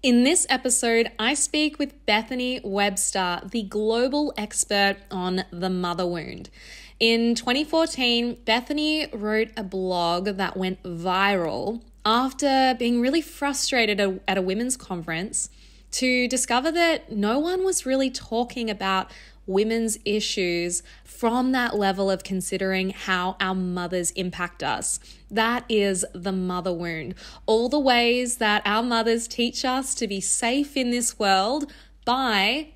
In this episode, I speak with Bethany Webster, the global expert on the mother wound. In 2014, Bethany wrote a blog that went viral after being really frustrated at a women's conference to discover that no one was really talking about women's issues from that level of considering how our mothers impact us. That is the mother wound. All the ways that our mothers teach us to be safe in this world by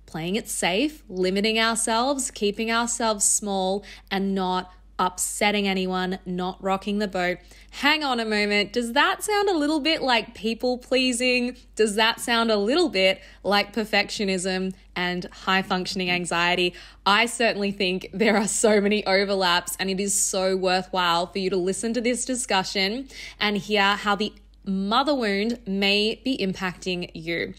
playing it safe, limiting ourselves, keeping ourselves small, and not upsetting anyone, not rocking the boat. Hang on a moment. Does that sound a little bit like people pleasing? Does that sound a little bit like perfectionism and high functioning anxiety? I certainly think there are so many overlaps, and it is so worthwhile for you to listen to this discussion and hear how the mother wound may be impacting you.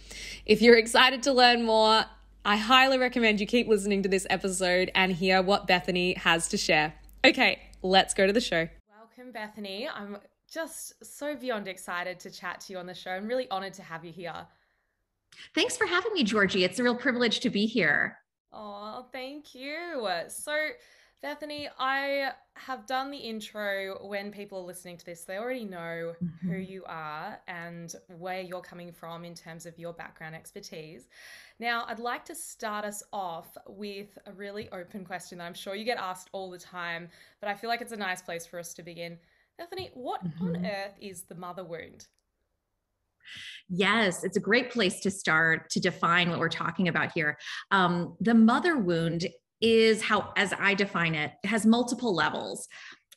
If you're excited to learn more, I highly recommend you keep listening to this episode and hear what Bethany has to share. Okay, let's go to the show. Welcome, Bethany. I'm just so beyond excited to chat to you on the show. I'm really honored to have you here. Thanks for having me, Georgie. It's a real privilege to be here. Oh, thank you. So, Bethany, I have done the intro. When people are listening to this, they already know who you are and where you're coming from in terms of your background expertise. Now, I'd like to start us off with a really open question that I'm sure you get asked all the time, but I feel like it's a nice place for us to begin. Bethany, what on earth is the mother wound? Yes, it's a great place to start to define what we're talking about here. The mother wound is how, as I define it, it has multiple levels.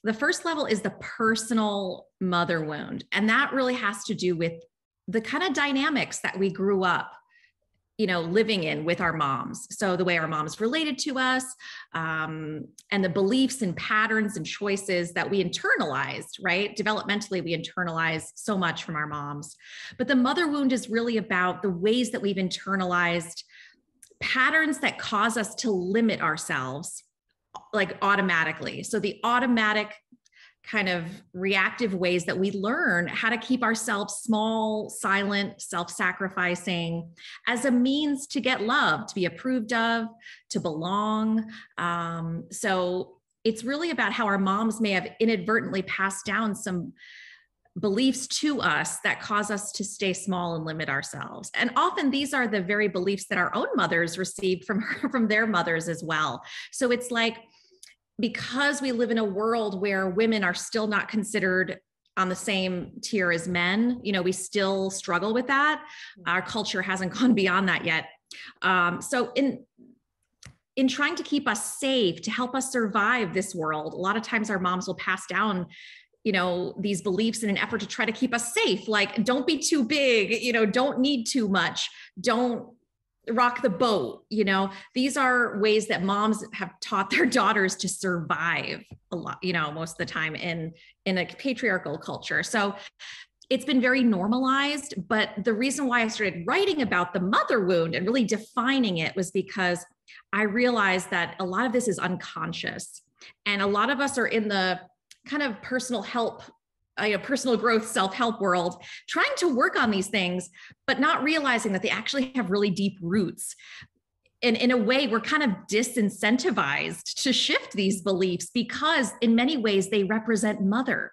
The first level is the personal mother wound, and that really has to do with the kind of dynamics that we grew up living in with our moms. So the way our moms related to us, and the beliefs and patterns and choices that we internalized, right? Developmentally, we internalize so much from our moms. But the mother wound is really about the ways that we've internalized patterns that cause us to limit ourselves, like automatically. So the automatic kind of reactive ways that we learn how to keep ourselves small, silent, self-sacrificing as a means to get loved, to be approved of, to belong. So it's really about how our moms may have inadvertently passed down some beliefs to us that cause us to stay small and limit ourselves. And often these are the very beliefs that our own mothers received from their mothers as well. So it's like, because we live in a world where women are still not considered on the same tier as men, we still struggle with that. Our culture hasn't gone beyond that yet. So in trying to keep us safe, to help us survive this world, a lot of times our moms will pass down these beliefs in an effort to try to keep us safe. Like, don't be too big, don't need too much, don't rock the boat. These are ways that moms have taught their daughters to survive a lot, most of the time in a patriarchal culture. So it's been very normalized. But the reason why I started writing about the mother wound and really defining it was because I realized that a lot of this is unconscious. And a lot of us are in the kind of personal help, personal growth, self-help world, trying to work on these things, but not realizing that they actually have really deep roots. And in a way, we're kind of disincentivized to shift these beliefs because in many ways they represent mother.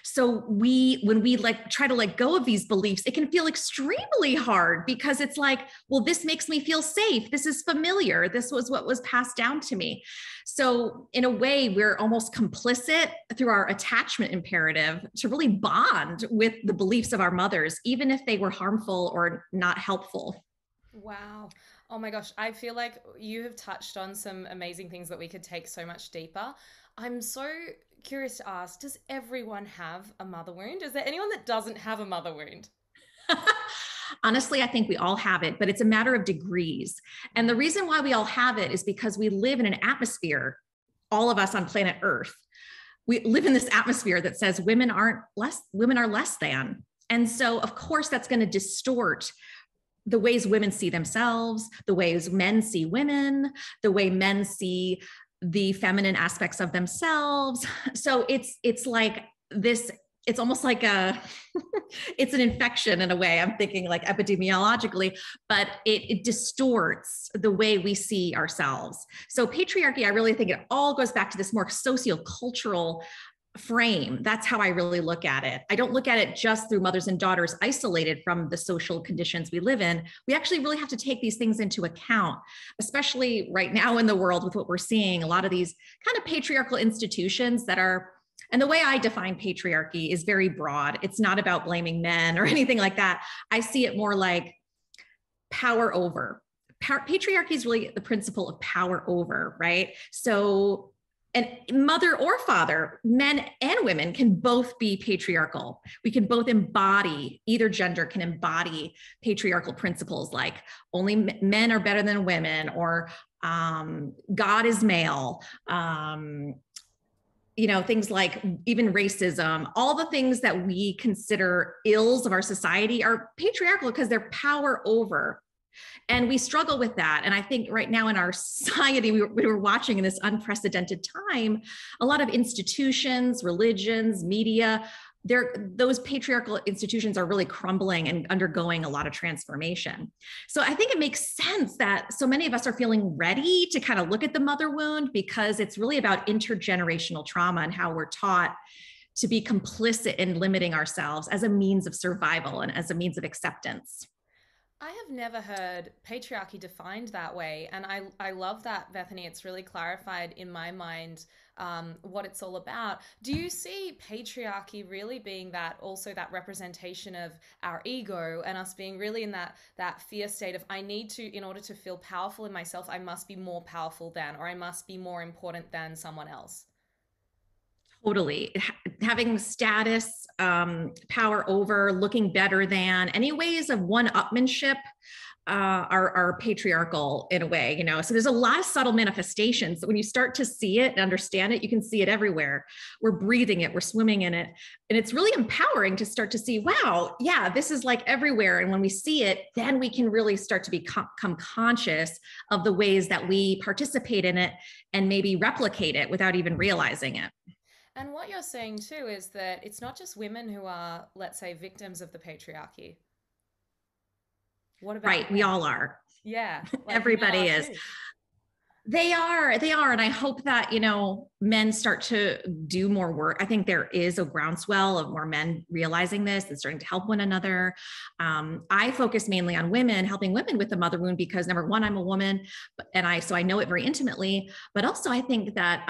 So when we try to let go of these beliefs, it can feel extremely hard because it's like, well, this makes me feel safe. This is familiar. This was what was passed down to me. So in a way, we're almost complicit through our attachment imperative to really bond with the beliefs of our mothers, even if they were harmful or not helpful. Wow. Oh my gosh. I feel like you have touched on some amazing things that we could take so much deeper. I'm so curious to ask, does everyone have a mother wound? Is there anyone that doesn't have a mother wound? Honestly, I think we all have it, but it's a matter of degrees. And the reason why we all have it is because we live in an atmosphere, all of us on planet Earth. We live in this atmosphere that says women are less than. And so, of course, that's going to distort the ways women see themselves, the ways men see women, the way men see the feminine aspects of themselves. So it's like this it's almost like it's an infection in a way. I'm thinking like epidemiologically, but it distorts the way we see ourselves. So patriarchy, I really think it all goes back to this more sociocultural frame. That's how I really look at it. I don't look at it just through mothers and daughters isolated from the social conditions we live in. We actually really have to take these things into account, especially right now in the world with what we're seeing, a lot of these kind of patriarchal institutions that are, and the way I define patriarchy is very broad. It's not about blaming men or anything like that. I see it more like power over. Patriarchy is really the principle of power over, right? So, and mother or father, men and women can both be patriarchal. We can both embody, either gender can embody patriarchal principles like only men are better than women, or God is male, things like even racism. All the things that we consider ills of our society are patriarchal because they're power over. And we struggle with that. And I think right now in our society, we were watching in this unprecedented time, a lot of institutions, religions, media, those patriarchal institutions are really crumbling and undergoing a lot of transformation. So I think it makes sense that so many of us are feeling ready to kind of look at the mother wound, because it's really about intergenerational trauma and how we're taught to be complicit in limiting ourselves as a means of survival and as a means of acceptance. I have never heard patriarchy defined that way. And I love that, Bethany. It's really clarified in my mind what it's all about. Do you see patriarchy really being that representation of our ego and us being really in that fear state of, I need to, in order to feel powerful in myself, I must be more powerful than, or I must be more important than someone else? Totally. Having status, power over, looking better than, any ways of one-upmanship are patriarchal in a way, So there's a lot of subtle manifestations that when you start to see it and understand it, you can see it everywhere. We're breathing it, we're swimming in it. And it's really empowering to start to see, wow, yeah, this is like everywhere. And when we see it, then we can really start to become conscious of the ways that we participate in it and maybe replicate it without even realizing it. And what you're saying too is that it's not just women who are, let's say, victims of the patriarchy. What about right? Men? We all are. Yeah. Like everybody is. Too. They are. And I hope that, men start to do more work. I think there is a groundswell of more men realizing this and starting to help one another. I focus mainly on women, helping women with the mother wound, because number one, I'm a woman, so I know it very intimately, but also I think that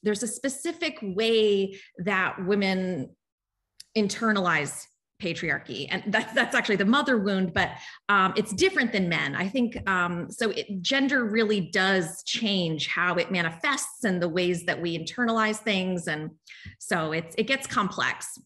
there's a specific way that women internalize patriarchy, and that's actually the mother wound, but it's different than men. I think gender really does change how it manifests and the ways that we internalize things, and so it gets complex.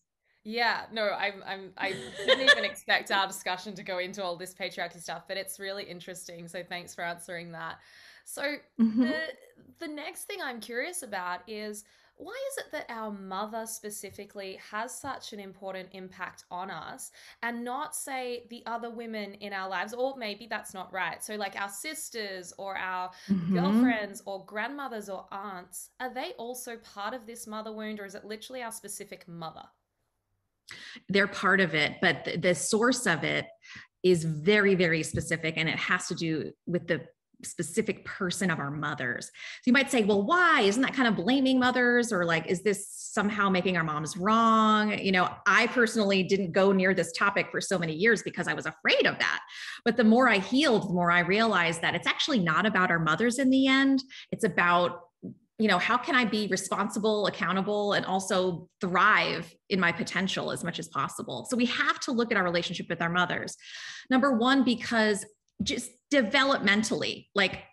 Yeah, no, I didn't even expect our discussion to go into all this patriarchy stuff, but it's really interesting. So thanks for answering that. So the next thing I'm curious about is, why is it that our mother specifically has such an important impact on us and not, say, the other women in our lives? Or maybe that's not right. So like our sisters or our girlfriends or grandmothers or aunts, are they also part of this mother wound, or is it literally our specific mother? They're part of it, but the source of it is very, very specific, and it has to do with the specific person of our mothers. So you might say, well, why? Isn't that kind of blaming mothers, or like, is this somehow making our moms wrong? I personally didn't go near this topic for so many years because I was afraid of that. But the more I healed, the more I realized that it's actually not about our mothers in the end. It's about, how can I be responsible, accountable, and also thrive in my potential as much as possible? So we have to look at our relationship with our mothers. Number one, because just developmentally, like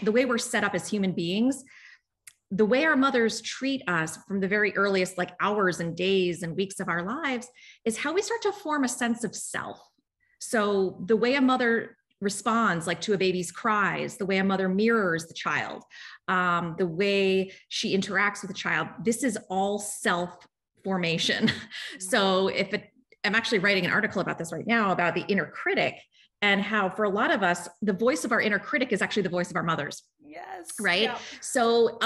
the way we're set up as human beings, the way our mothers treat us from the very earliest, like hours and days and weeks of our lives, is how we start to form a sense of self. So the way a mother responds, like to a baby's cries, the way a mother mirrors the child, the way she interacts with the child, this is all self-formation. So I'm actually writing an article about this right now, about the inner critic, and how for a lot of us, the voice of our inner critic is actually the voice of our mothers. Yes. Right. Yeah. So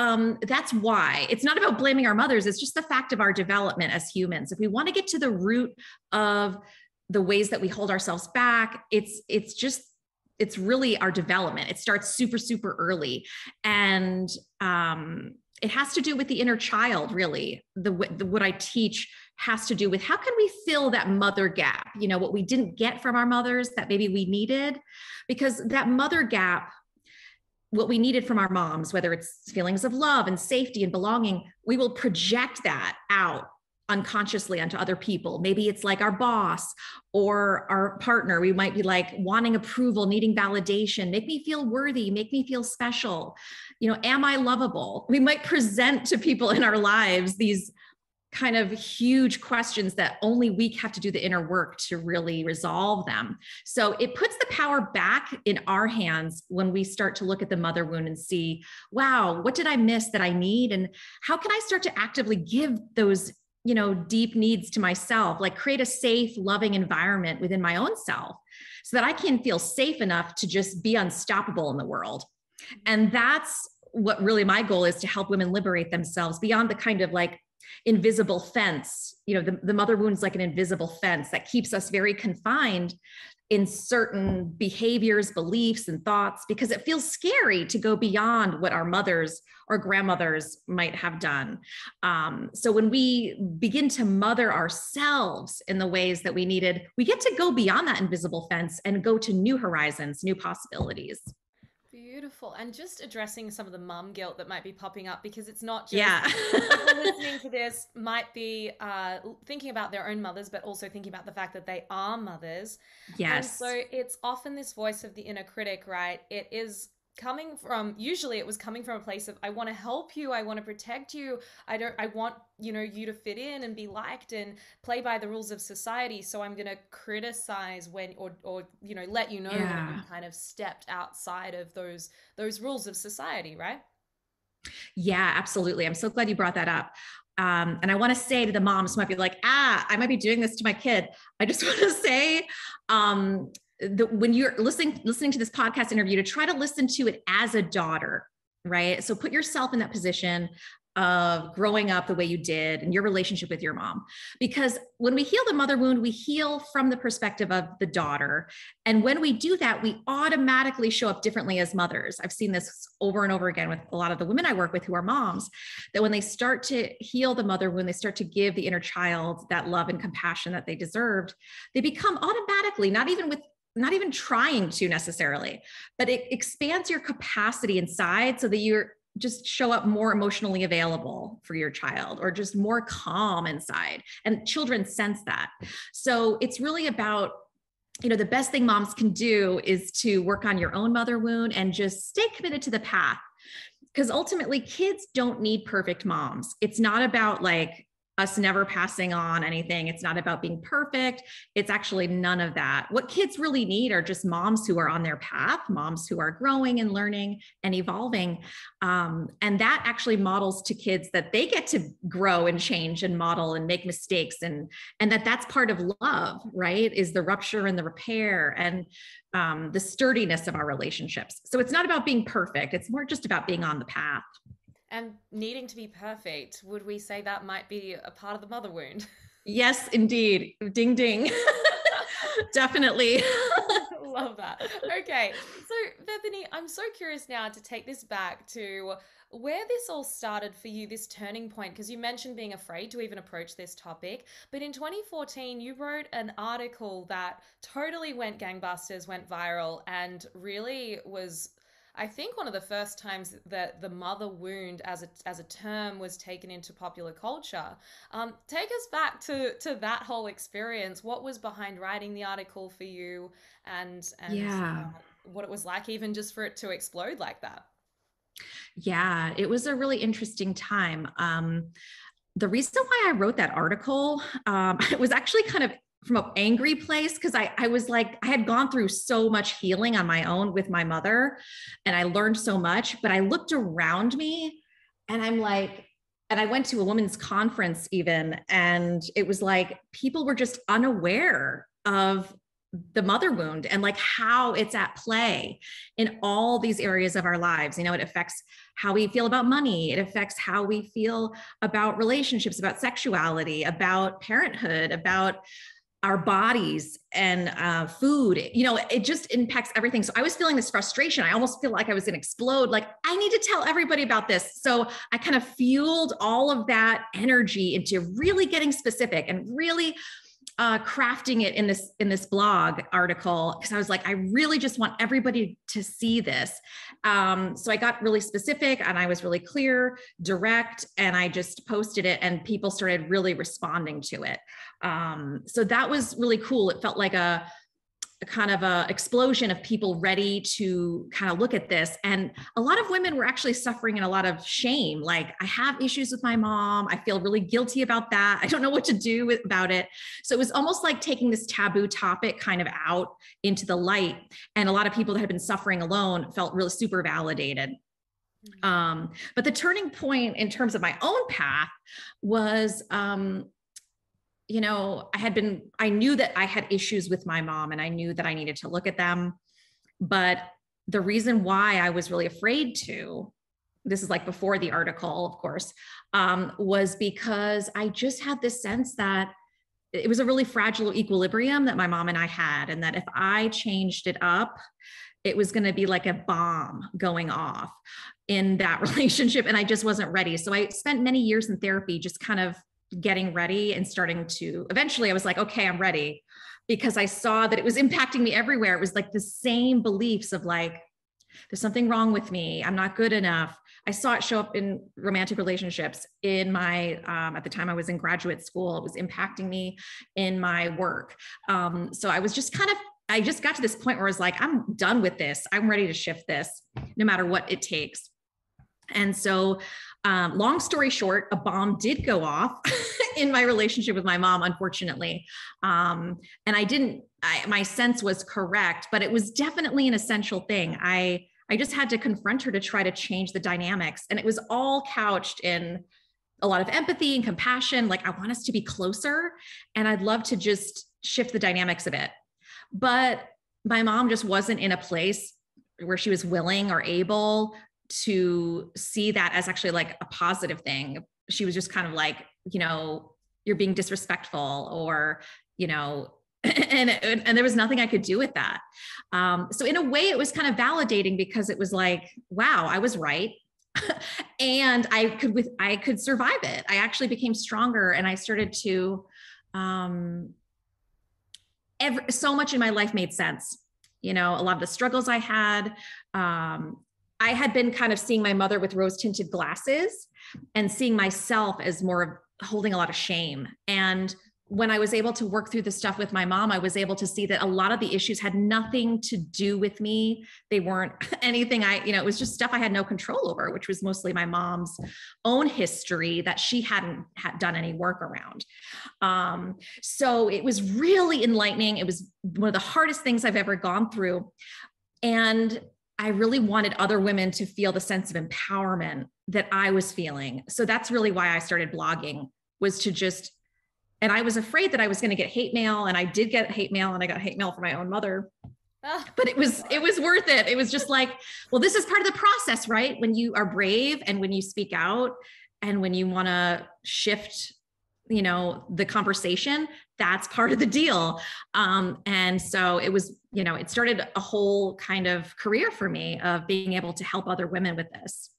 that's why it's not about blaming our mothers. It's just the fact of our development as humans. If we want to get to the root of the ways that we hold ourselves back, it's really our development. It starts super, super early. And it has to do with the inner child, really. What I teach has to do with how can we fill that mother gap, what we didn't get from our mothers that maybe we needed, because that mother gap, what we needed from our moms, whether it's feelings of love and safety and belonging, we will project that out unconsciously onto other people. Maybe it's like our boss or our partner. We might be like wanting approval, needing validation, make me feel worthy, make me feel special. Am I lovable? We might present to people in our lives these kind of huge questions that only we have to do the inner work to really resolve them. So it puts the power back in our hands when we start to look at the mother wound and see, wow, what did I miss that I need? And how can I start to actively give those, deep needs to myself, like create a safe, loving environment within my own self so that I can feel safe enough to just be unstoppable in the world. And that's what really my goal is, to help women liberate themselves beyond the kind of like invisible fence. The mother wound's like an invisible fence that keeps us very confined in certain behaviors, beliefs, and thoughts, because it feels scary to go beyond what our mothers or grandmothers might have done. So when we begin to mother ourselves in the ways that we needed, we get to go beyond that invisible fence and go to new horizons, new possibilities. Beautiful. And just addressing some of the mum guilt that might be popping up, because it's not just Yeah. people listening to this might be thinking about their own mothers, but also thinking about the fact that they are mothers. And Yes. so it's often this voice of the inner critic, right? Usually it was coming from a place of, I want to help you, I want to protect you, I want, you to fit in and be liked and play by the rules of society. So I'm going to criticize when, or let you know when you kind of stepped outside of those rules of society, right? Yeah, absolutely. I'm so glad you brought that up. And I want to say to the moms who might be like, I might be doing this to my kid. I just want to say, when you're listening to this podcast interview, to try to listen to it as a daughter, right? So put yourself in that position of growing up the way you did and your relationship with your mom. Because when we heal the mother wound, we heal from the perspective of the daughter. And when we do that, we automatically show up differently as mothers. I've seen this over and over again with a lot of the women I work with who are moms, that when they start to heal the mother wound, they start to give the inner child that love and compassion that they deserved, they become automatically, not even trying to necessarily, but it expands your capacity inside so that you're just show up more emotionally available for your child, or just more calm inside. And children sense that. So it's really about, the best thing moms can do is to work on your own mother wound and just stay committed to the path. Because ultimately kids don't need perfect moms. It's not about like us never passing on anything. It's not about being perfect. It's actually none of that. What kids really need are just moms who are on their path, moms who are growing and learning and evolving. And that actually models to kids that they get to grow and change and model and make mistakes. And that's part of love, right? Is the rupture and the repair and the sturdiness of our relationships. So it's not about being perfect. It's more just about being on the path. And needing to be perfect, would we say that might be a part of the mother wound? Yes, indeed. Ding, ding. Definitely. Love that. Okay. So, Bethany, I'm so curious now to take this back to where this all started for you, this turning point, because you mentioned being afraid to even approach this topic. But in 2014, you wrote an article that totally went gangbusters, went viral, and really was, I think, one of the first times that the mother wound as a term was taken into popular culture. Take us back to that whole experience. What was behind writing the article for you, and Yeah. what it was like even just for it to explode like that? Yeah, it was a really interesting time. The reason why I wrote that article, it was actually kind of from an angry place, because I was like, I had gone through so much healing on my own with my mother, and I learned so much, but I looked around me and I'm like, and I went to a women's conference even, and it was like people were just unaware of the mother wound and like how it's at play in all these areas of our lives. You know, it affects how we feel about money. It affects how we feel about relationships, about sexuality, about parenthood, about our bodies and food. You know, it just impacts everything. So I was feeling this frustration. I almost feel like I was going to explode. Like, I need to tell everybody about this. So I kind of fueled all of that energy into really getting specific and really crafting it in this blog article, because I was like, I really just want everybody to see this. So I got really specific and I was really clear, direct, and I just posted it and people started really responding to it. So that was really cool. It felt like a kind of a explosion of people ready to kind of look at this. And a lot of women were actually suffering in a lot of shame. Like, I have issues with my mom. I feel really guilty about that. I don't know what to do about it. So it was almost like taking this taboo topic kind of out into the light. And a lot of people that had been suffering alone felt really super validated. But the turning point in terms of my own path was, you know, I knew that I had issues with my mom and I knew that I needed to look at them. But the reason why I was really afraid to, this is like before the article, of course, was because I just had this sense that it was a really fragile equilibrium that my mom and I had. And that if I changed it up, it was going to be like a bomb going off in that relationship. And I just wasn't ready. So I spent many years in therapy, just kind of getting ready and starting to, eventually I was like, okay, I'm ready, because I saw that it was impacting me everywhere. It was like the same beliefs of like, there's something wrong with me. I'm not good enough. I saw it show up in romantic relationships in my, at the time I was in graduate school, it was impacting me in my work. So I was just I just got to this point where I was like, I'm done with this. I'm ready to shift this no matter what it takes. And so, long story short, a bomb did go off in my relationship with my mom, unfortunately. And my sense was correct, but it was definitely an essential thing. I just had to confront her to try to change the dynamics. And it was all couched in a lot of empathy and compassion. Like, I want us to be closer and I'd love to just shift the dynamics a bit. But my mom just wasn't in a place where she was willing or able to see that as actually like a positive thing. She was just kind of like, you know, you're being disrespectful, or, you know, and there was nothing I could do with that. So in a way it was kind of validating, because it was like, wow, I was right. And I could survive it. I actually became stronger, and I started to, so much in my life made sense. You know, a lot of the struggles I had, I had been kind of seeing my mother with rose tinted glasses and seeing myself as more of holding a lot of shame. And when I was able to work through the stuff with my mom, I was able to see that a lot of the issues had nothing to do with me. They weren't anything it was just stuff I had no control over, which was mostly my mom's own history that she hadn't done any work around. So it was really enlightening. It was one of the hardest things I've ever gone through. And I really wanted other women to feel the sense of empowerment that I was feeling. So that's really why I started blogging, was to just, and I was afraid that I was going to get hate mail, and I did get hate mail, and I got hate mail from my own mother, but it was worth it. It was just like, well, this is part of the process, right? When you are brave and when you speak out and when you want to shift, you know, the conversation, that's part of the deal. And so it was, you know, it started a whole kind of career for me of being able to help other women with this.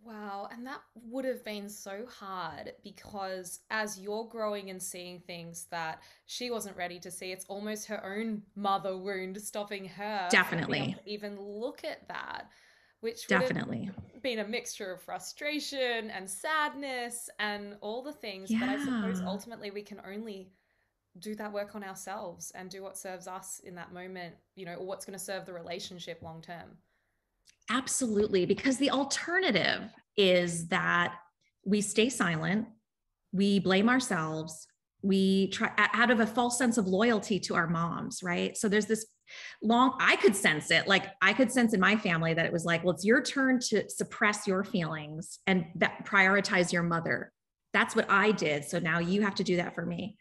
Wow, and that would have been so hard, because as you're growing and seeing things that she wasn't ready to see, it's almost her own mother wound stopping her from being able Definitely. to even look at that, which would have Definitely. been a mixture of frustration and sadness and all the things. But I suppose Yeah. ultimately we can only do that work on ourselves and do what serves us in that moment, you know, or what's going to serve the relationship long term. Absolutely. Because the alternative is that we stay silent, we blame ourselves, we try out of a false sense of loyalty to our moms, right? So there's this I could sense it. Like, I could sense in my family that it was like, well, it's your turn to suppress your feelings and that prioritize your mother. That's what I did. So now you have to do that for me,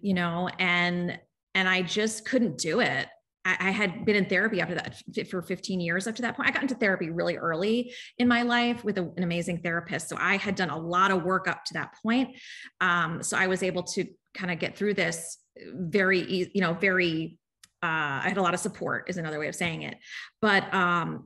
you know? And and I just couldn't do it. I had been in therapy after that for 15 years after that point. I got into therapy really early in my life with an amazing therapist. So I had done a lot of work up to that point. So I was able to kind of get through this very, very, I had a lot of support is another way of saying it. But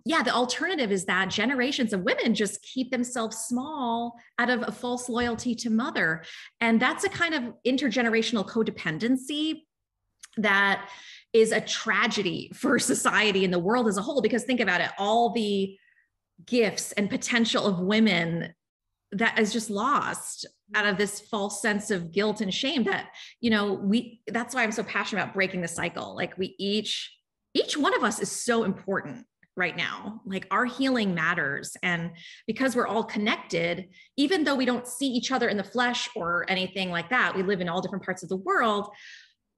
yeah, the alternative is that generations of women just keep themselves small out of a false loyalty to mother. And that's a kind of intergenerational codependency that is a tragedy for society and the world as a whole, because think about it, all the gifts and potential of women that is just lost out of this false sense of guilt and shame that, that's why I'm so passionate about breaking the cycle. Like each one of us is so important right now. Like our healing matters. And because we're all connected, even though we don't see each other in the flesh or anything like that, we live in all different parts of the world,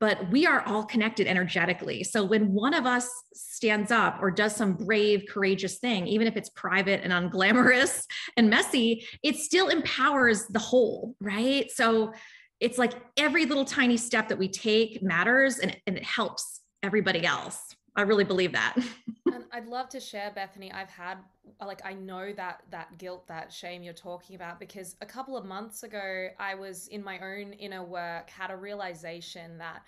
but we are all connected energetically. So when one of us stands up or does some brave, courageous thing, even if it's private and unglamorous and messy, it still empowers the whole, right? So it's like every little tiny step that we take matters, and it helps everybody else. I really believe that. And I'd love to share, Bethany. I've had, I know that guilt, that shame you're talking about, because a couple of months ago, I was in my own inner work, had a realization that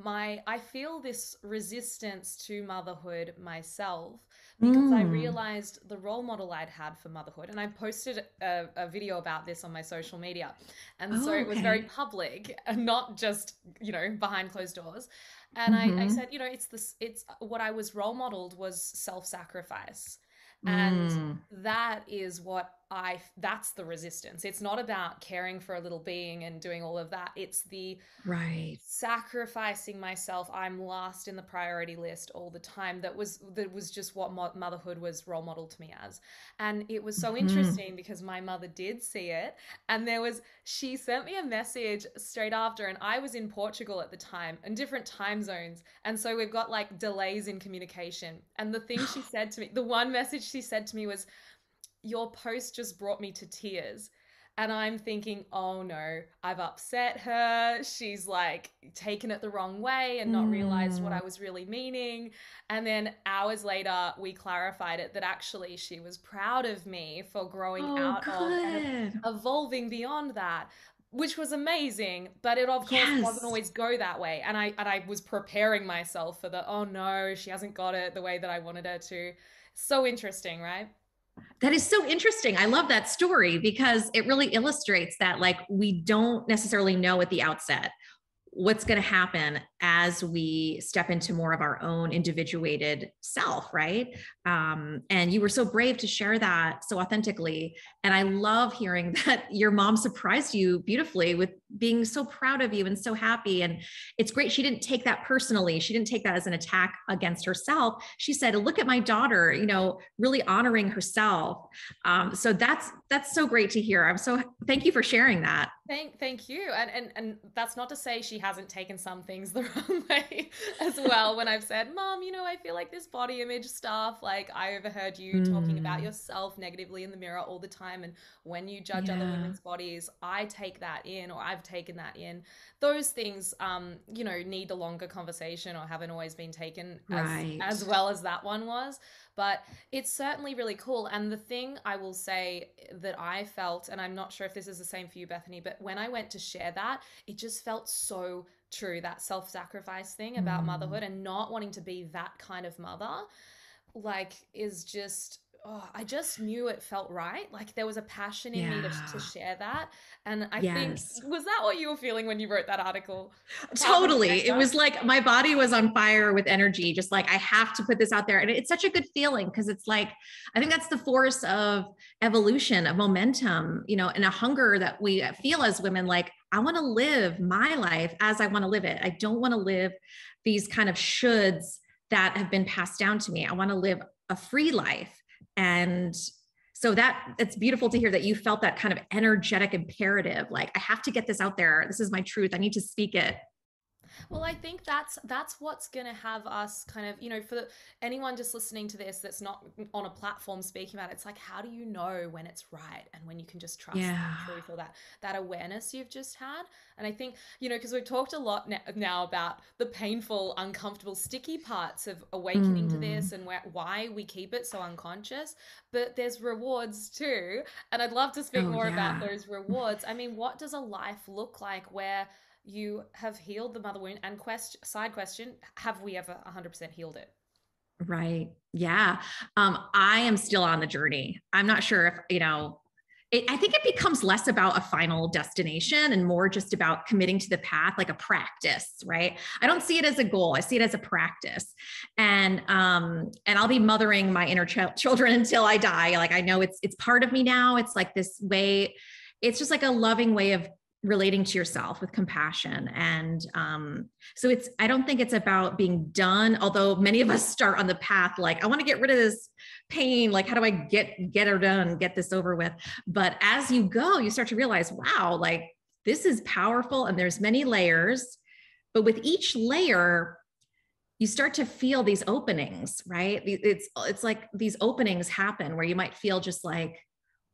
I feel this resistance to motherhood myself, because I realized the role model I'd had for motherhood. And I posted a video about this on my social media. And so it was very public and not just, behind closed doors. And I said, it's what I was role modeled was self-sacrifice. And that is that's the resistance. It's not about caring for a little being and doing all of that. It's the sacrificing myself. I'm last in the priority list all the time. That was just what motherhood was role modeled to me as. And it was so interesting because my mother did see it, and she sent me a message straight after, and I was in Portugal at the time in different time zones. And so we've got like delays in communication. And the thing she said to me, the one message she said to me was, "Your post just brought me to tears." And I'm thinking, oh no, I've upset her. She's like taken it the wrong way and not realized what I was really meaning. And then hours later, we clarified it that actually she was proud of me for growing out of and evolving beyond that, which was amazing. But it of course doesn't always go that way. And I was preparing myself for the, oh no, she hasn't got it the way that I wanted her to. So interesting, right? That is so interesting. I love that story because it really illustrates that, like, we don't necessarily know at the outset what's going to happen as we step into more of our own individuated self, right? And you were so brave to share that so authentically. And I love hearing that your mom surprised you beautifully with being so proud of you and so happy. And it's great. She didn't take that personally. She didn't take that as an attack against herself. She said, look at my daughter, really honoring herself. So that's so great to hear. Thank you for sharing that. Thank you. And that's not to say she hasn't taken some things the wrong way as well. When I've said, Mom, I feel like this body image stuff, like I overheard you talking about yourself negatively in the mirror all the time. And when you judge other women's bodies, I take that in, or I've taken that in. Those things, need a longer conversation or haven't always been taken as well as that one was. But it's certainly really cool. And the thing I will say that I felt, and I'm not sure if this is the same for you, Bethany, but when I went to share that, it just felt so true, that self-sacrifice thing about motherhood and not wanting to be that kind of mother, is just, I just knew it felt right. Like there was a passion in me to share that. And I think, was that what you were feeling when you wrote that article? Totally. It was like my body was on fire with energy, just like, I have to put this out there. And it's such a good feeling because it's like, I think that's the force of evolution, of momentum, and a hunger that we feel as women. Like, I want to live my life as I want to live it. I don't want to live these kind of shoulds that have been passed down to me. I want to live a free life. And so it's beautiful to hear that you felt that kind of energetic imperative, like, I have to get this out there. This is my truth. I need to speak it. Well, I think that's what's going to have us kind of, for anyone just listening to this that's not on a platform speaking about it, it's like, how do you know when it's right and when you can just trust that Yeah. truth or that awareness you've just had? And I think, because we've talked a lot now about the painful, uncomfortable, sticky parts of awakening to this Mm. and why we keep it so unconscious, but there's rewards too. And I'd love to speak Oh, more about yeah. those rewards. I mean, what does a life look like where you have healed the mother wound? And side question, have we ever 100% healed it? Right. Yeah. I am still on the journey. I'm not sure if, I think it becomes less about a final destination and more just about committing to the path, like a practice, right? I don't see it as a goal. I see it as a practice. And I'll be mothering my inner children until I die. Like, I know it's part of me now. It's like this way, it's just like a loving way of relating to yourself with compassion. And so I don't think it's about being done, although many of us start on the path like, I want to get rid of this pain. Like, how do I get her done, get this over with? But as you go, you start to realize, wow, like this is powerful and there's many layers. But with each layer, you start to feel these openings, right? It's like these openings happen where you might feel just like,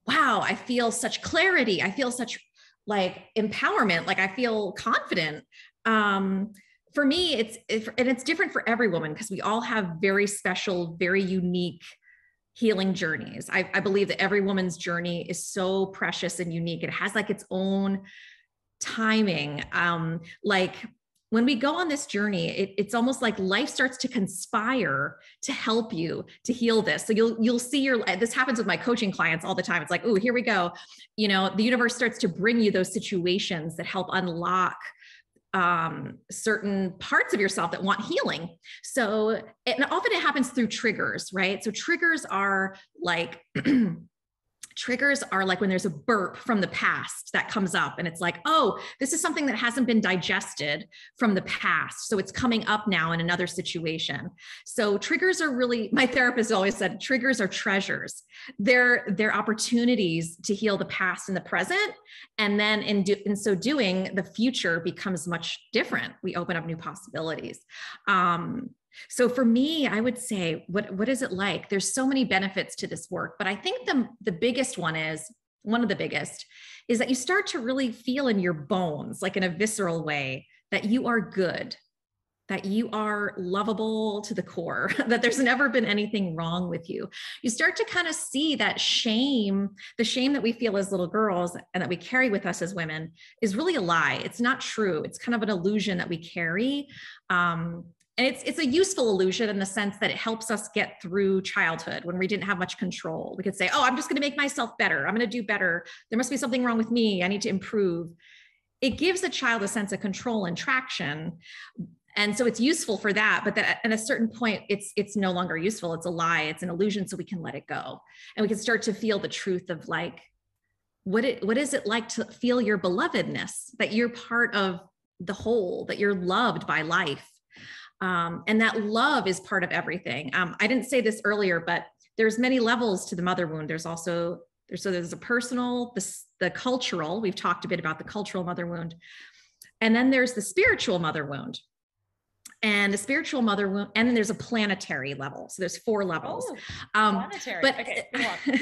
wow, I feel such clarity. I feel such like empowerment. Like I feel confident. For me, and it's different for every woman because we all have very special, very unique healing journeys. I believe that every woman's journey is so precious and unique. It has like its own timing. Like when we go on this journey, it's almost like life starts to conspire to help you to heal this. So you'll see this happens with my coaching clients all the time. It's like, oh, here we go. The universe starts to bring you those situations that help unlock certain parts of yourself that want healing. So, and often it happens through triggers, right? So triggers are like triggers are like when there's a burp from the past that comes up and it's like, oh, this is something that hasn't been digested from the past. So it's coming up now in another situation. So triggers are really, my therapist always said, triggers are treasures. They're opportunities to heal the past and the present. And then in so doing, the future becomes much different. We open up new possibilities. So for me, I would say, what is it like? There's so many benefits to this work, but I think the biggest one of the biggest is that you start to really feel in your bones, like in a visceral way, that you are good, that you are lovable to the core, that there's never been anything wrong with you. You start to kind of see that shame, the shame that we feel as little girls and that we carry with us as women is really a lie. It's not true. It's kind of an illusion that we carry. And it's a useful illusion in the sense that it helps us get through childhood when we didn't have much control. We could say, oh, I'm just going to make myself better. I'm going to do better. There must be something wrong with me. I need to improve. It gives a child a sense of control and traction. And so it's useful for that. But that at a certain point, it's no longer useful. It's a lie. It's an illusion. So we can let it go. And we can start to feel the truth of like, what is it like to feel your belovedness, that you're part of the whole, that you're loved by life. And that love is part of everything. I didn't say this earlier, but there's many levels to the mother wound. There's a personal, the cultural, we've talked a bit about the cultural mother wound. And then there's the spiritual mother wound. And the spiritual mother wound, and then there's a planetary level. So there's 4 levels. Oh, planetary. But okay,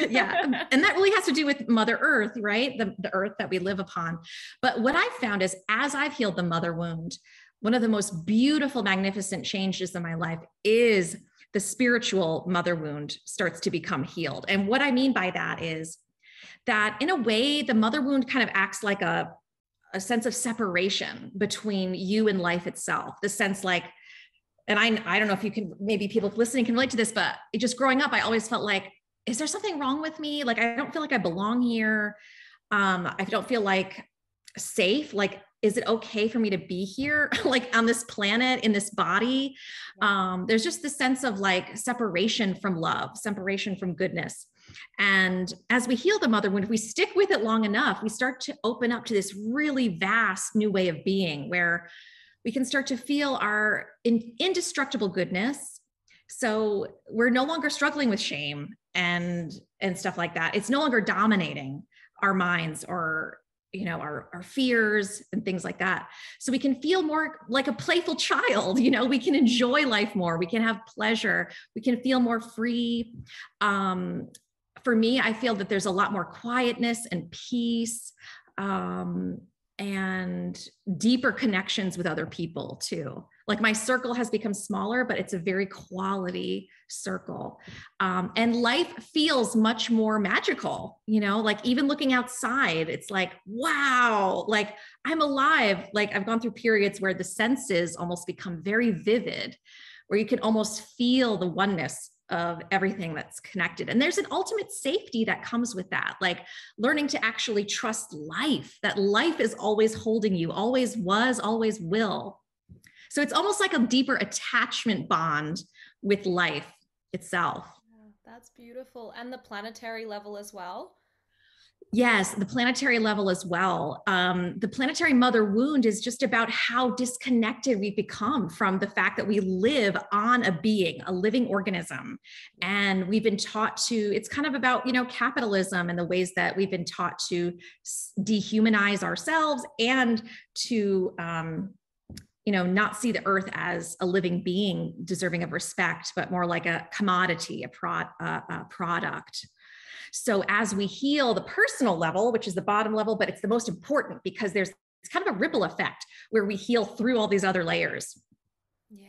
yeah, and that really has to do with Mother Earth, right? The earth that we live upon. But what I've found is as I've healed the mother wound, one of the most beautiful, magnificent changes in my life is the spiritual mother wound starts to become healed. And what I mean by that is that in a way, the mother wound kind of acts like a sense of separation between you and life itself. The sense like, and I don't know if you can, maybe people listening can relate to this, but just growing up, I always felt like, is there something wrong with me? Like, I don't feel like I belong here. I don't feel like safe. Like, is it okay for me to be here, like on this planet, in this body? There's just this sense of like separation from love, separation from goodness. And as we heal the mother wound, if we stick with it long enough, we start to open up to this really vast new way of being where we can start to feel our indestructible goodness. So we're no longer struggling with shame and stuff like that. It's no longer dominating our minds or our fears and things like that. So we can feel more like a playful child, we can enjoy life more, we can have pleasure, we can feel more free. For me, I feel that there's a lot more quietness and peace, and deeper connections with other people too. Like my circle has become smaller, but it's a very quality circle. And life feels much more magical, like even looking outside, it's like, wow, like I'm alive. Like I've gone through periods where the senses almost become very vivid, where you can almost feel the oneness of everything that's connected. And there's an ultimate safety that comes with that, like learning to actually trust life, that life is always holding you, always was, always will. So it's almost like a deeper attachment bond with life itself. That's beautiful. And the planetary level as well. Yes, the planetary level as well. The planetary mother wound is just about how disconnected we've become from the fact that we live on a being, a living organism. And we've been taught to, it's kind of about, capitalism and the ways that we've been taught to dehumanize ourselves and to, not see the earth as a living being deserving of respect, but more like a commodity, a product. So as we heal the personal level, which is the bottom level, but it's the most important because it's kind of a ripple effect where we heal through all these other layers. Yeah,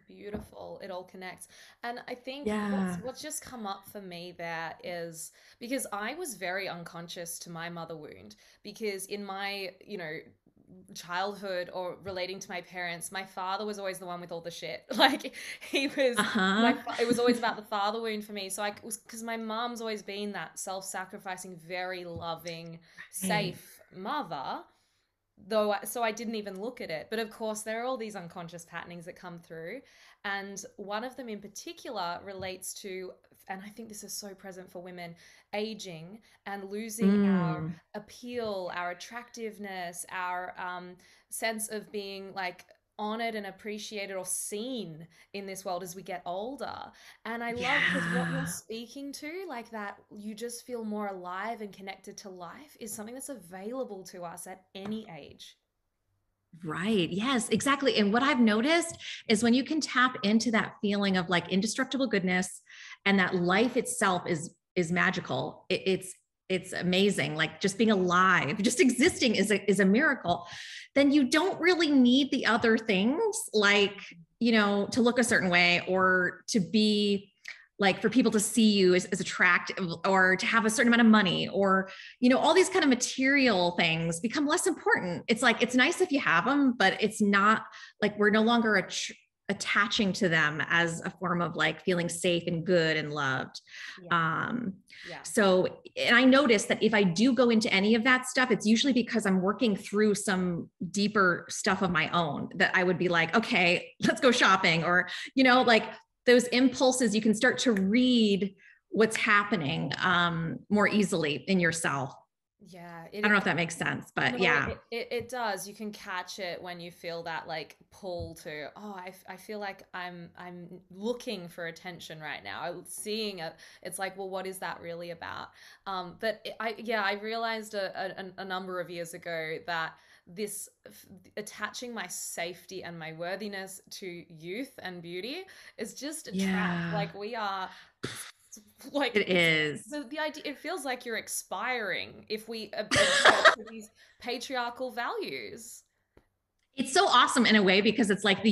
beautiful. It all connects. And I think Yeah. what's just come up for me there is because I was very unconscious to my mother wound because in my, childhood or relating to my parents, my father was always the one with all the shit. Like he was Uh-huh. it was always about the father wound for me. So I was because my mom's always been that self-sacrificing, very loving, Right. safe mother though so I didn't even look at it, but of course there are all these unconscious patternings that come through, and one of them in particular relates to, and I think this is so present for women, aging and losing our Mm. appeal, our attractiveness, our sense of being like honored and appreciated or seen in this world as we get older. And I love because what you're Yeah. speaking to, like that, you just feel more alive and connected to life, is something that's available to us at any age. Right. Yes, exactly. And what I've noticed is when you can tap into that feeling of like indestructible goodness and that life itself is magical. It's amazing. Like just being alive, just existing is a miracle. Then you don't really need the other things like, to look a certain way or to be like for people to see you as attractive or to have a certain amount of money or all these kind of material things become less important. It's like it's nice if you have them, but it's not like we're no longer attaching to them as a form of like feeling safe and good and loved. Yeah. um Yeah. so, and I noticed that if I do go into any of that stuff, it's usually because I'm working through some deeper stuff of my own that I would be like, okay, let's go shopping, or like those impulses, you can start to read what's happening more easily in yourself. Yeah, I don't know if that makes sense, but no, yeah. it does. You can catch it when you feel that like pull to, oh, I feel like I'm looking for attention right now. I'm seeing it. It's like, well, what is that really about? I realized a number of years ago that attaching my safety and my worthiness to youth and beauty is just a trap. Yeah, Like we are like it is. the idea, it feels like you're expiring if we adhere to these patriarchal values. It's so awesome in a way because it's like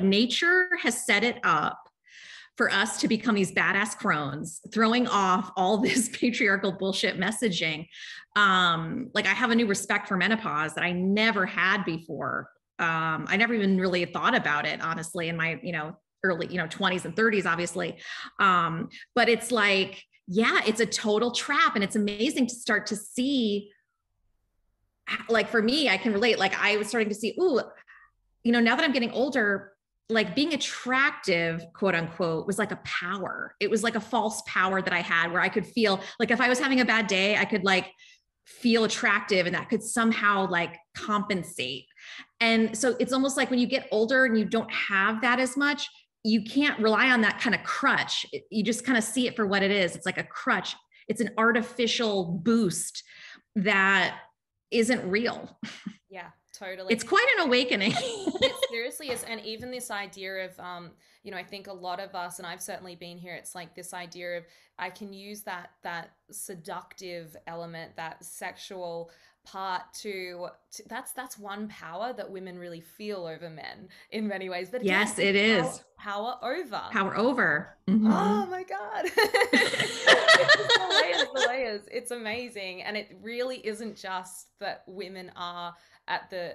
nature has set it up for us to become these badass crones, throwing off all this patriarchal bullshit messaging. Like I have a new respect for menopause that I never had before. I never even really thought about it, honestly, in my, early, 20s and 30s, obviously. But it's like, yeah, it's a total trap. And it's amazing to start to see, like for me, I can relate. Like I was starting to see, ooh, now that I'm getting older, like being attractive, quote unquote, was like a power. It was like a false power that I had where I could feel like if I was having a bad day, I could like feel attractive and that could somehow like compensate. And so it's almost like when you get older and you don't have that as much, you can't rely on that kind of crutch. You just kind of see it for what it is. It's like a crutch. It's an artificial boost that isn't real. Yeah, totally. It's quite an awakening. It seriously is. And even this idea of, I think a lot of us, and I've certainly been here, it's like this idea of I can use that seductive element, that sexual part to that's one power that women really feel over men in many ways. But again, Yes, it is. power over. Power over. Mm-hmm. Oh my God. It's just the layers. It's amazing. And it really isn't just that women are at the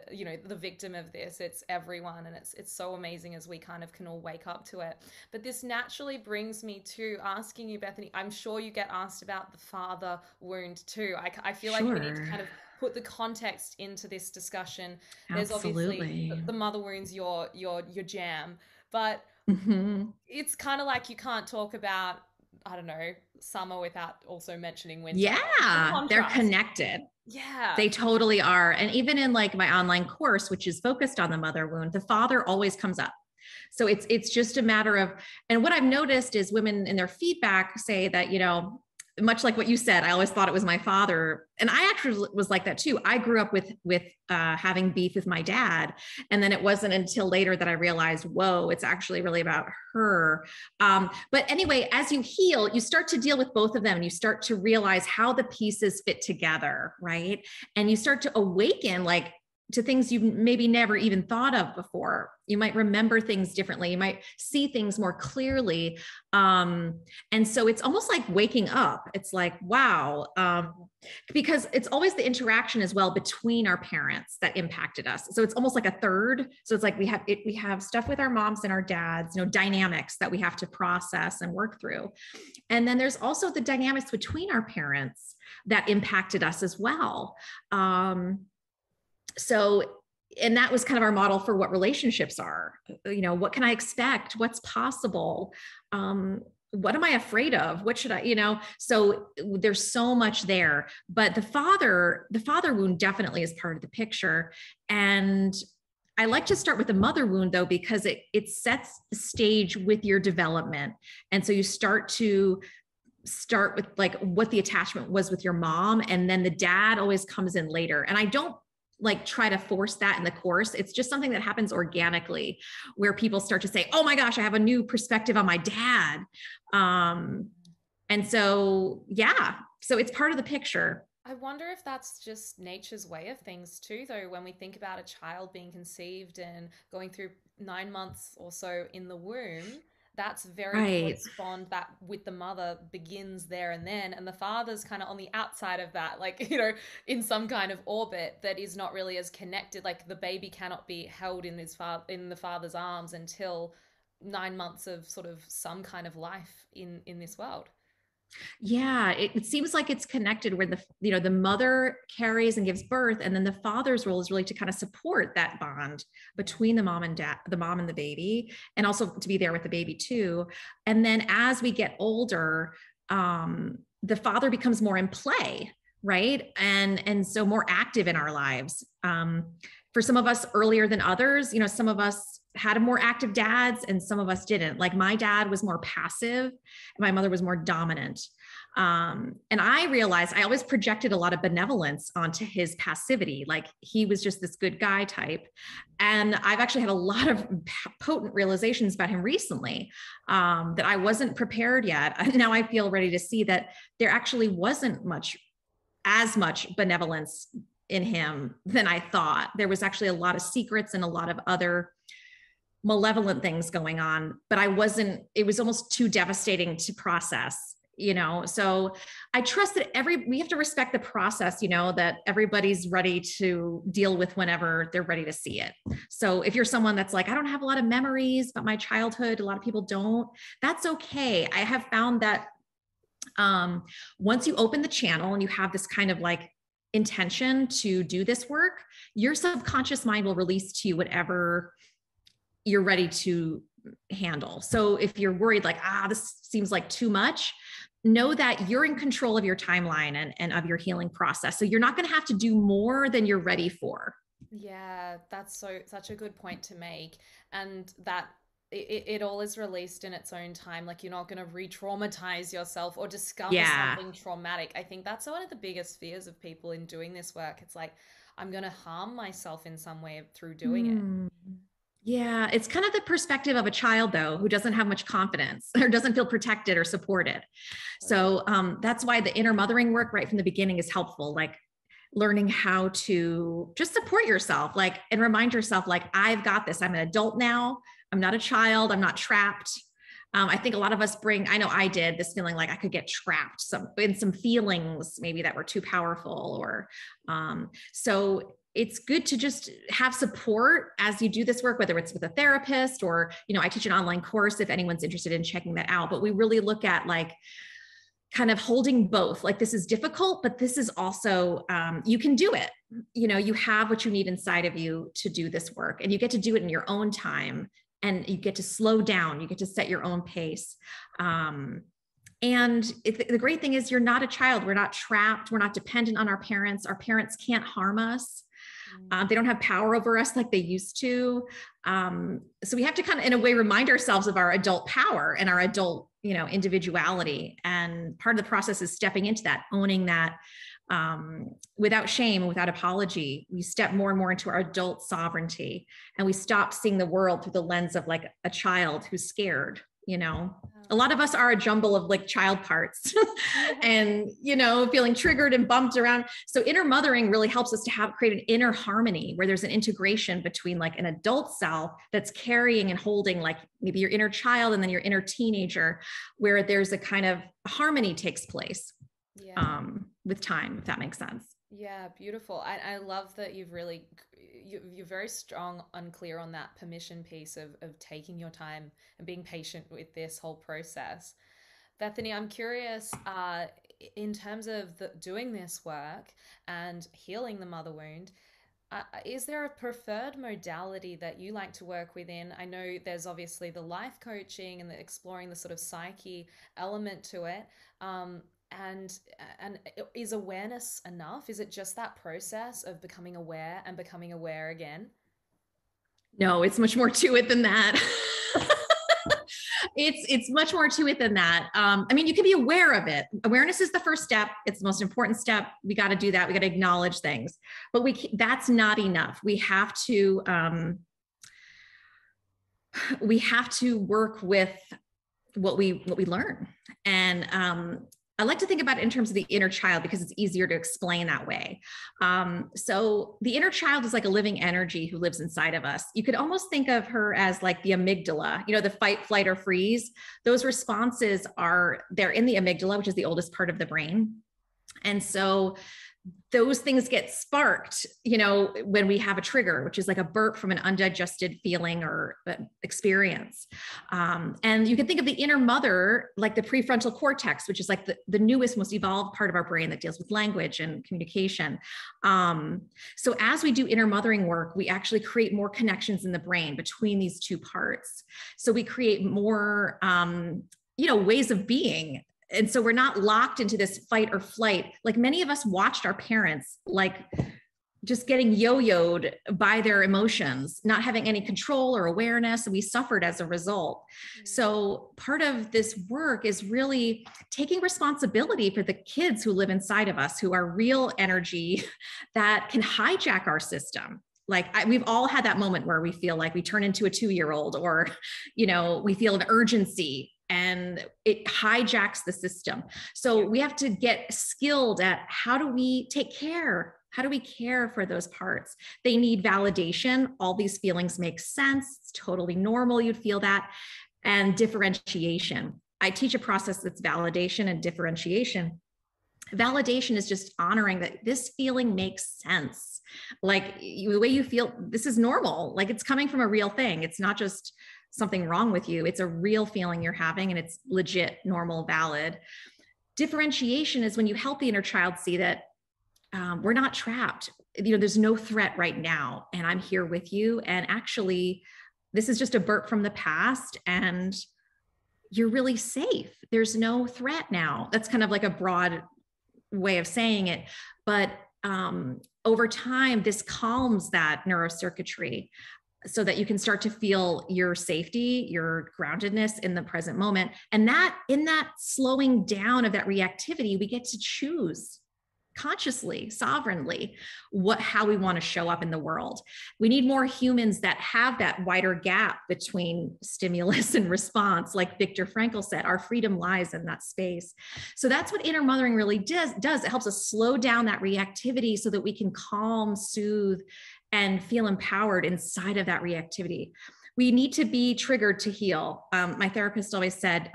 victim of this. It's everyone. And it's so amazing as we kind of can all wake up to it. But this naturally brings me to asking you, Bethany, I'm sure you get asked about the father wound too. I feel like we need to Sure. kind of put the context into this discussion. There's obviously Absolutely. the mother wounds your jam, but Hmm. it's kind of like you can't talk about, I don't know, summer without also mentioning winter. The Yeah, they're contrast. connected. Yeah. They totally are. And even in like my online course, which is focused on the mother wound, the father always comes up. So it's just a matter of, and what I've noticed is women in their feedback say that, much like what you said, I always thought it was my father. And I actually was like that too. I grew up with having beef with my dad. And then it wasn't until later that I realized, whoa, it's actually really about her. But anyway, as you heal, you start to deal with both of them and you start to realize how the pieces fit together, right? And you start to awaken like to things you've maybe never even thought of before. You might remember things differently. You might see things more clearly. And so it's almost like waking up. It's like, wow. Because it's always the interaction as well between our parents that impacted us. So it's almost like a third. So it's like we have stuff with our moms and our dads, dynamics that we have to process and work through. And then there's also the dynamics between our parents that impacted us as well. So, and that was kind of our model for what relationships are. What can I expect? What's possible? What am I afraid of? What should I? So there's so much there, but the father wound definitely is part of the picture. And I like to start with the mother wound though, because it sets the stage with your development. And so you start with like what the attachment was with your mom, and then the dad always comes in later. And I don't like try to force that in the course. It's just something that happens organically where people start to say, oh my gosh, I have a new perspective on my dad. And so, yeah, so it's part of the picture. I wonder if that's just nature's way of things too, though, when we think about a child being conceived and going through 9 months or so in the womb. That's very Right. correspond that with the mother begins there and then, and the father's kind of on the outside of that, like, in some kind of orbit that is not really as connected. Like the baby cannot be held in in the father's arms until 9 months of sort of some kind of life in this world. Yeah, it seems like it's connected where the mother carries and gives birth, and then the father's role is really to kind of support that bond between the mom and dad, the mom and the baby, and also to be there with the baby too. And then as we get older, the father becomes more in play, right? And so more active in our lives. For some of us earlier than others, some of us had a more active dads and some of us didn't. Like my dad was more passive and my mother was more dominant. And I realized I always projected a lot of benevolence onto his passivity. Like he was just this good guy type. And I've actually had a lot of potent realizations about him recently, that I wasn't prepared yet. Now I feel ready to see that there actually wasn't as much benevolence in him than I thought. There was actually a lot of secrets and a lot of other malevolent things going on, but it was almost too devastating to process, So I trust that we have to respect the process, that everybody's ready to deal with whenever they're ready to see it. So if you're someone that's like, I don't have a lot of memories about my childhood, a lot of people don't, that's okay. I have found that once you open the channel and you have this kind of like intention to do this work, your subconscious mind will release to you whatever you're ready to handle. So if you're worried, like, this seems like too much, know that you're in control of your timeline and of your healing process. So you're not going to have to do more than you're ready for. Yeah, that's such a good point to make. And that it all is released in its own time. Like you're not going to re-traumatize yourself or discover Yeah. something traumatic. I think that's one of the biggest fears of people in doing this work. It's like, I'm going to harm myself in some way through doing it. Hmm. Yeah, it's kind of the perspective of a child, though, who doesn't have much confidence or doesn't feel protected or supported. Totally. So that's why the inner mothering work right from the beginning is helpful. Like learning how to just support yourself, like, and remind yourself, like, I've got this. I'm an adult now. I'm not a child. I'm not trapped. I think a lot of us bring, I know I did, this feeling like I could get trapped in some feelings maybe that were too powerful, or so it's good to just have support as you do this work, whether it's with a therapist or, I teach an online course if anyone's interested in checking that out. But we really look at like kind of holding both, like this is difficult, but this is also, you can do it. You have what you need inside of you to do this work, and you get to do it in your own time, and you get to slow down, you get to set your own pace. And the great thing is you're not a child. We're not trapped. We're not dependent on our parents. Our parents can't harm us. They don't have power over us like they used to. So we have to kind of, in a way, remind ourselves of our adult power and our adult, individuality. And part of the process is stepping into that, owning that, without shame and without apology. We step more and more into our adult sovereignty, and we stop seeing the world through the lens of like a child who's scared. A lot of us are a jumble of like child parts and, feeling triggered and bumped around. So inner mothering really helps us to create an inner harmony where there's an integration between like an adult self that's carrying and holding like maybe your inner child and then your inner teenager, where there's a kind of harmony takes place with time, if that makes sense. Yeah, beautiful. I love that you're very strong and clear on that permission piece of taking your time and being patient with this whole process. Bethany, I'm curious, in terms of doing this work and healing the mother wound, is there a preferred modality that you like to work within? I know there's obviously the life coaching and the exploring the sort of psyche element to it. And is awareness enough? Is it just that process of becoming aware and becoming aware again? No, it's much more to it than that. It's much more to it than that. I mean, you can be aware of it. Awareness is the first step. It's the most important step. We got to do that. We got to acknowledge things, but that's not enough. We have to work with what we learn. And I like to think about it in terms of the inner child because it's easier to explain that way. So the inner child is like a living energy who lives inside of us. You could almost think of her as like the amygdala, the fight, flight, or freeze. Those responses they're in the amygdala, which is the oldest part of the brain. And so those things get sparked, when we have a trigger, which is like a burp from an undigested feeling or experience. And you can think of the inner mother, like the prefrontal cortex, which is like the newest, most evolved part of our brain that deals with language and communication. So as we do inner mothering work, we actually create more connections in the brain between these two parts. So we create more, ways of being. And so we're not locked into this fight or flight. Like many of us watched our parents, like just getting yo-yoed by their emotions, not having any control or awareness. And we suffered as a result. So part of this work is really taking responsibility for the kids who live inside of us, who are real energy that can hijack our system. Like we've all had that moment where we feel like we turn into a 2-year-old, or, we feel an urgency and it hijacks the system. So we have to get skilled at how do we take care? How do we care for those parts? They need validation. All these feelings make sense. It's totally normal. You'd feel that. And differentiation. I teach a process that's validation and differentiation. Validation is just honoring that this feeling makes sense. Like the way you feel, this is normal. Like it's coming from a real thing. It's not just something wrong with you. It's a real feeling you're having, and it's legit, normal, valid. Differentiation is when you help the inner child see that we're not trapped. There's no threat right now, and I'm here with you. And actually, this is just a burp from the past, and you're really safe. There's no threat now. That's kind of like a broad way of saying it. But over time, this calms that neurocircuitry. so that you can start to feel your safety, your groundedness in the present moment. And that in that slowing down of that reactivity, we get to choose consciously, sovereignly, how we want to show up in the world. We need more humans that have that wider gap between stimulus and response. Like Viktor Frankl said, our freedom lies in that space. So that's what inner mothering really does. It helps us slow down that reactivity so that we can calm, soothe, and feel empowered inside of that reactivity. We need to be triggered to heal. My therapist always said,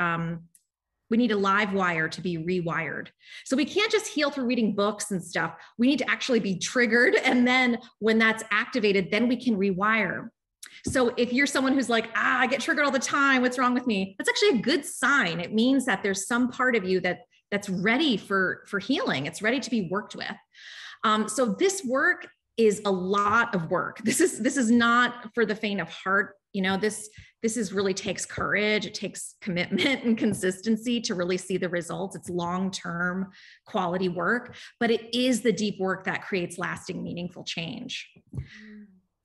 we need a live wire to be rewired. So we can't just heal through reading books and stuff. We need to actually be triggered. And then when that's activated, then we can rewire. So if you're someone who's like, I get triggered all the time, what's wrong with me? That's actually a good sign. It means that there's some part of you that's ready for healing. It's ready to be worked with. So this work is a lot of work. This is not for the faint of heart. This is really takes courage. It takes commitment and consistency to really see the results. It's long-term quality work, but it is the deep work that creates lasting, meaningful change.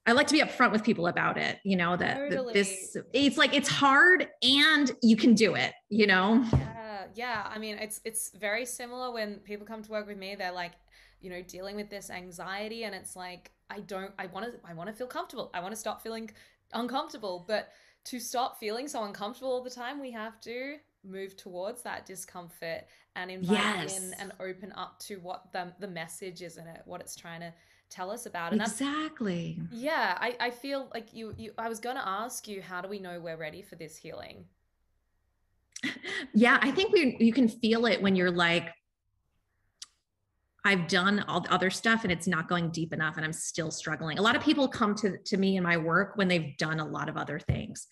I like to be upfront with people about it, Totally. It's like, it's hard and you can do it, Yeah. I mean, it's very similar when people come to work with me, they're like, dealing with this anxiety, and it's like, I want to feel comfortable. I want to stop feeling uncomfortable, but to stop feeling so uncomfortable all the time, we have to move towards that discomfort and invite in and open up to what the message is in it, what it's trying to tell us about. And exactly. I feel like I was going to ask you, how do we know we're ready for this healing? Yeah, I think you can feel it when you're like, I've done all the other stuff and it's not going deep enough and I'm still struggling. A lot of people come to me in my work when they've done a lot of other things,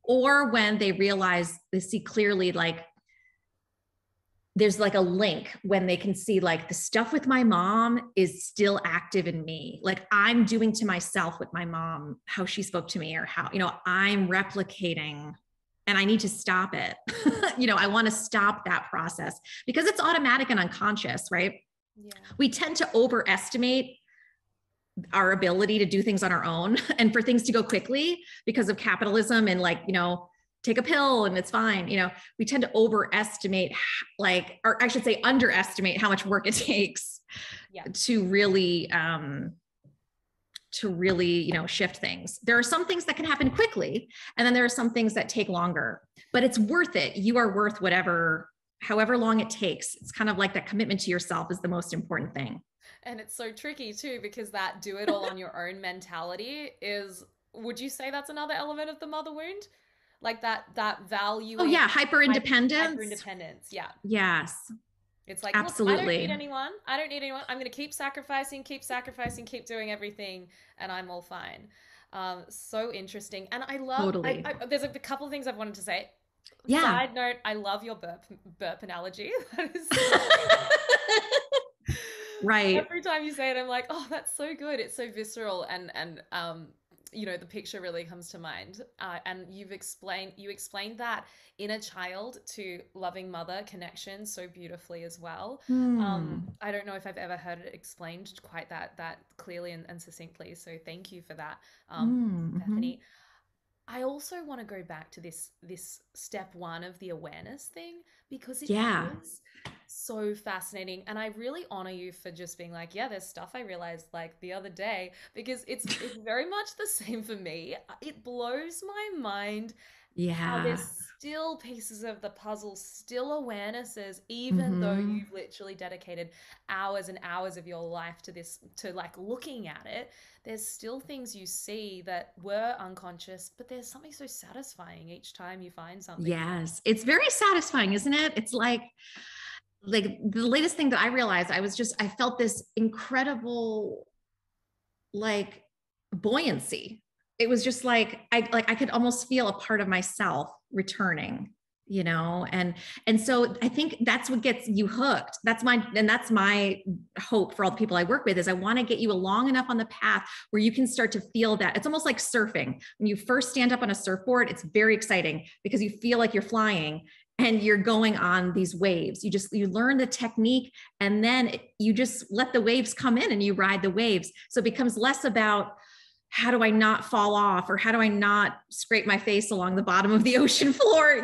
or when they realize, they see clearly, like there's like a link when they can see like the stuff with my mom is still active in me. Like I'm doing to myself with my mom, how she spoke to me, or how, I'm replicating and I need to stop it. I want to stop that process because it's automatic and unconscious, right? Yeah. We tend to overestimate our ability to do things on our own and for things to go quickly because of capitalism and take a pill and it's fine. We tend to overestimate, or I should say underestimate how much work it takes to really shift things. There are some things that can happen quickly, and then there are some things that take longer, but it's worth it. You are worth however long it takes. It's kind of like that commitment to yourself is the most important thing. And it's so tricky too, because that do it all on your own mentality would you say that's another element of the mother wound? Like that value. Oh yeah. Hyper independence. Hyper independence. Yeah. Yes. It's like, absolutely. I don't need anyone. I'm going to keep sacrificing, keep doing everything, and I'm all fine. So interesting. And I love, totally. There's a couple of things I've wanted to say. Yeah. Side note, I love your burp analogy. That is right. Every time you say it, I'm like, oh, that's so good. It's so visceral, and the picture really comes to mind. And you explained that inner child to loving mother connection so beautifully as well. I don't know if I've ever heard it explained quite that clearly and succinctly. So thank you for that, Bethany. I also want to go back to this step one of the awareness thing, because it is so fascinating. And I really honor you for just being like, there's stuff I realized like the other day, because it's very much the same for me. It blows my mind how there's still pieces of the puzzle, still awarenesses, even though you've literally dedicated hours and hours of your life to like looking at it. There's still things you see that were unconscious, but there's something so satisfying each time you find something. Yes, it's very satisfying, isn't it? It's like the latest thing that I realized, I felt this incredible buoyancy. It was just I could almost feel a part of myself returning, and so I think that's what gets you hooked. That's my hope for all the people I work with, is I want to get you along enough on the path where you can start to feel that. It's almost like surfing. When you first stand up on a surfboard, it's very exciting because you feel like you're flying and you're going on these waves. You learn the technique, and then you just let the waves come in and you ride the waves. So it becomes less about how do I not fall off, or how do I not scrape my face along the bottom of the ocean floor?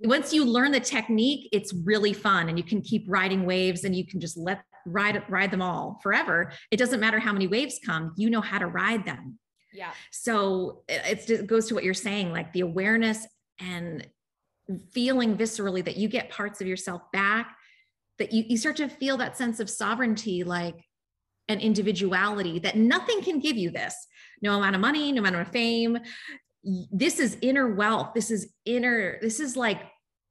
Once you learn the technique, it's really fun, and you can keep riding waves, and you can just ride them all forever. It doesn't matter how many waves come, you know how to ride them. Yeah. So it goes to what you're saying, like the awareness and feeling viscerally that you get parts of yourself back, that you start to feel that sense of sovereignty, like an individuality, that nothing can give you this. No amount of money, no amount of fame. This is inner wealth. This is like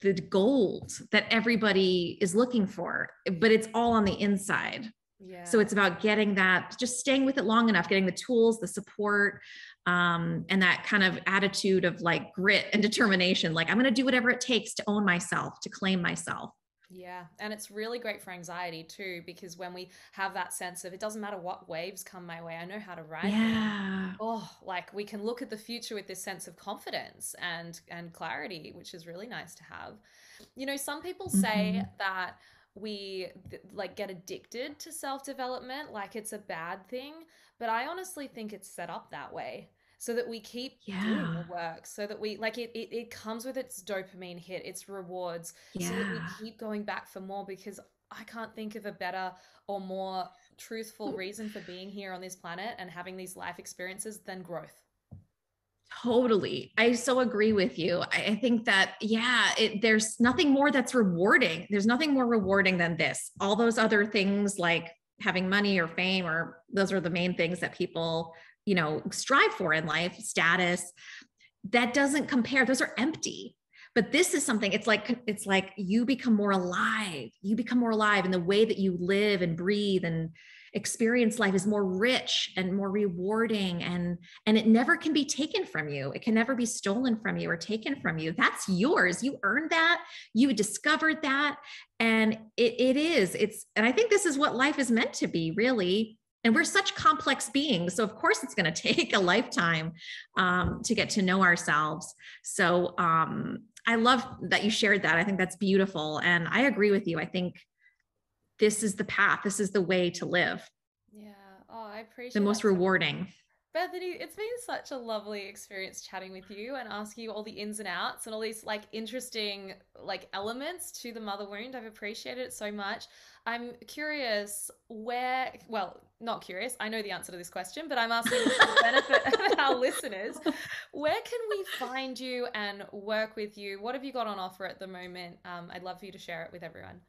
the gold that everybody is looking for, but it's all on the inside. Yeah. So it's about getting that, just staying with it long enough, getting the tools, the support, and that kind of attitude of like grit and determination. Like, I'm going to do whatever it takes to own myself, to claim myself. Yeah. And it's really great for anxiety too, because when we have that sense of, it doesn't matter what waves come my way, I know how to ride them. Oh, like we can look at the future with this sense of confidence and clarity, which is really nice to have. Some people say that we like get addicted to self-development, like it's a bad thing, but I honestly think it's set up that way so that we keep doing the work, so that we like it comes with its dopamine hit, its rewards, so that we keep going back for more, because I can't think of a better or more truthful reason for being here on this planet and having these life experiences than growth. Totally. I so agree with you. I think that, there's nothing more that's rewarding. There's nothing more rewarding than this. All those other things like having money or fame, or those are the main things that people, strive for in life, status, that doesn't compare. Those are empty. But this is something, it's like you become more alive. You become more alive, and the way that you live and breathe and experience life is more rich and more rewarding, and it never can be taken from you. It can never be stolen from you or taken from you. That's yours. You earned that. You discovered that. And and I think this is what life is meant to be, really. And we're such complex beings. So of course it's going to take a lifetime to get to know ourselves. So I love that you shared that. I think that's beautiful. And I agree with you. I think this is the path. This is the way to live. Yeah. Oh, I appreciate the most rewarding. Bethany, it's been such a lovely experience chatting with you and asking you all the ins and outs and all these like interesting like elements to the mother wound. I've appreciated it so much. I'm curious not curious. I know the answer to this question, but I'm asking for the benefit of our listeners. Where can we find you and work with you? What have you got on offer at the moment? I'd love for you to share it with everyone.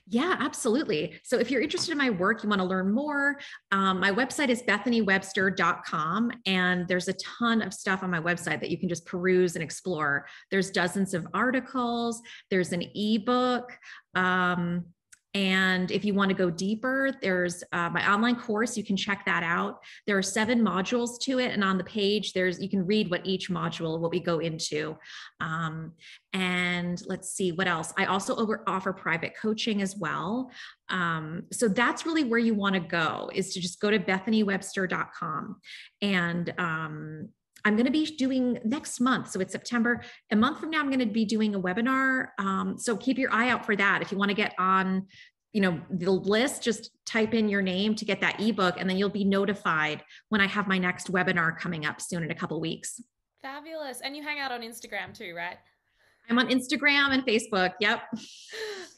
Yeah, absolutely. So if you're interested in my work, you want to learn more, my website is bethanywebster.com. And there's a ton of stuff on my website that you can just peruse and explore. There's dozens of articles. There's an ebook. And if you want to go deeper, there's my online course. You can check that out. There are 7 modules to it. And on the page, you can read what each module, what we go into. And let's see what else. I also offer private coaching as well. So that's really where you want to go, is to just go to bethanywebster.com. And I'm going to be doing next month. So it's September, a month from now, I'm going to be doing a webinar. So keep your eye out for that. If you want to get on, the list, just type in your name to get that ebook, and then you'll be notified when I have my next webinar coming up soon in a couple of weeks. Fabulous. And you hang out on Instagram too, right? I'm on Instagram and Facebook. Yep.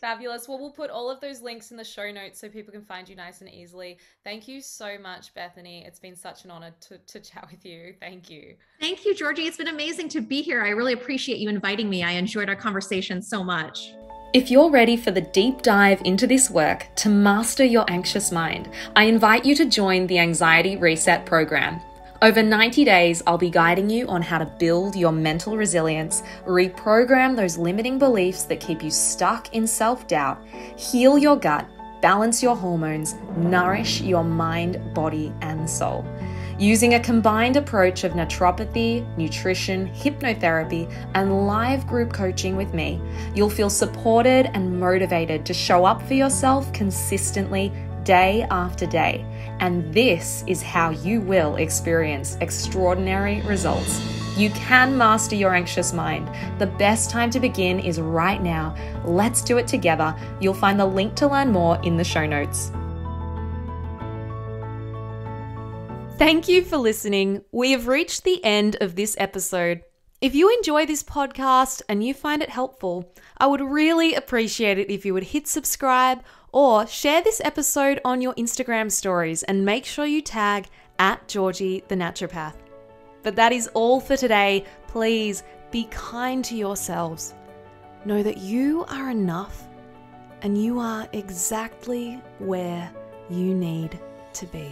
Fabulous. Well, we'll put all of those links in the show notes so people can find you nice and easily. Thank you so much, Bethany. It's been such an honor to chat with you. Thank you. Thank you, Georgie. It's been amazing to be here. I really appreciate you inviting me. I enjoyed our conversation so much. If you're ready for the deep dive into this work to master your anxious mind, I invite you to join the Anxiety Reset program. Over 90 days, I'll be guiding you on how to build your mental resilience, reprogram those limiting beliefs that keep you stuck in self-doubt, heal your gut, balance your hormones, nourish your mind, body, and soul. Using a combined approach of naturopathy, nutrition, hypnotherapy, and live group coaching with me, you'll feel supported and motivated to show up for yourself consistently, day after day. And this is how you will experience extraordinary results. You can master your anxious mind. The best time to begin is right now. Let's do it together. You'll find the link to learn more in the show notes. Thank you for listening. We have reached the end of this episode. If you enjoy this podcast and you find it helpful, I would really appreciate it if you would hit subscribe or share this episode on your Instagram stories and make sure you tag @Georgie the Naturopath. But that is all for today. Please be kind to yourselves. Know that you are enough and you are exactly where you need to be.